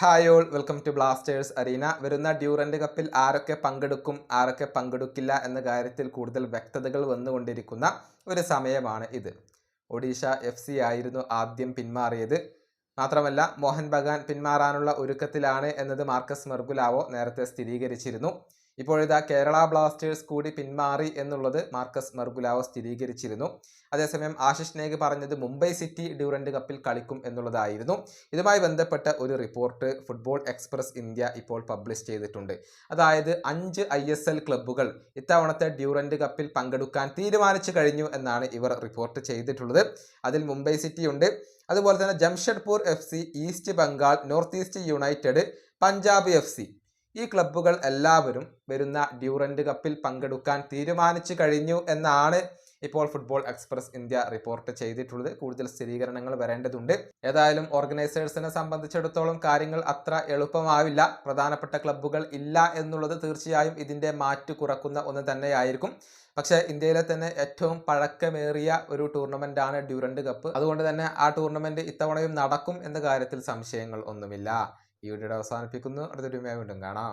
Hi all, welcome to Blasters arena. വരുന്ന Durand കപ്പിൽ ആരൊക്കെ പങ്കെടുക്കും, ആരൊക്കെ പങ്കെടുക്കില്ല എന്ന കാര്യത്തിൽ കൂടുതൽ വ്യക്തതകൾ വന്നുകൊണ്ടിരിക്കുന്ന ഒരു സമയമാണ് ഇത്. ഒഡീഷ FC ആയിരുന്നു ആദ്യം പിന്മാറിയത്. മാത്രമല്ല, മോഹൻ ബഗാൻ പിന്മാറാനുള്ള ഒരുക്കത്തിലാണ് എന്നത് മാർക്കസ് മെർഗുലാവോ നേരത്തെ സ്ഥിരീകരിച്ചിരുന്നു. ഇപ്പോഴിതാ കേരള ബ്ലാസ്റ്റേഴ്സ് കൂടി പിന്മാറി എന്നുള്ളത് മാർക്കസ് മെർഗുലാവോ സ്ഥിരീകരിച്ചിരുന്നു. അതേസമയം ആശിഷ് നേഗ് പറഞ്ഞത് മുംബൈ സിറ്റി ഡ്യൂറന്റ് കപ്പിൽ കളിക്കും എന്നുള്ളതായിരുന്നു. ഇതുമായി ബന്ധപ്പെട്ട ഒരു റിപ്പോർട്ട് ഫുട്ബോൾ എക്സ്പ്രസ് ഇന്ത്യ ഇപ്പോൾ പബ്ലിഷ് ചെയ്തിട്ടുണ്ട്. അതായത് 5 ISL ക്ലബ്ബുകൾ ഇത്തവണത്തെ ഡ്യൂറന്റ് കപ്പിൽ പങ്കെടുക്കാൻ തീരുമാനിച്ചു കഴിഞ്ഞു എന്നാണ് ഇവർ റിപ്പോർട്ട് ചെയ്തിട്ടുള്ളത്. അതിൽ മുംബൈ സിറ്റി ഉണ്ട്, അതുപോലെ തന്നെ Jamshedpur FC, east Bengal, north east United, Punjab FC ഈ ക്ലബ്ബുകൾ എല്ലാവരും വരുന്ന ഡ്യൂറന്റ് കപ്പിൽ പങ്കെടുക്കാൻ തീരുമാനിച്ചു കഴിഞ്ഞു എന്നാണ് ഇപ്പോൾ ഫുട്ബോൾ എക്സ്പ്രസ് ഇന്ത്യ റിപ്പോർട്ട് ചെയ്തിട്ടുള്ളത്. കൂടുതൽ സ്ഥിരീകരണങ്ങൾ വരേണ്ടതുണ്ട്. ഏതായാലും ഓർഗനൈസേഴ്സിനെ സംബന്ധിച്ചിടത്തോളം കാര്യങ്ങൾ അത്ര എളുപ്പമാവില്ല. പ്രധാനപ്പെട്ട ക്ലബ്ബുകൾ ഇല്ല എന്നുള്ളത് തീർച്ചയായും ഇതിൻ്റെ മാറ്റു കുറക്കുന്ന ഒന്ന് തന്നെയായിരിക്കും. പക്ഷേ ഇന്ത്യയിലെ തന്നെ ഏറ്റവും പഴക്കമേറിയ ഒരു ടൂർണമെന്റ് ആണ് ഡ്യൂറന്റ് കപ്പ്. അതുകൊണ്ട് തന്നെ ആ ടൂർണമെന്റ് ഇത്തവണയും നടക്കും എന്ന കാര്യത്തിൽ സംശയങ്ങൾ ഒന്നുമില്ല. ഈ വീഡിയോ അവസാനിപ്പിക്കുന്നു. അടുത്തൊരു വീണ്ടും കാണാം.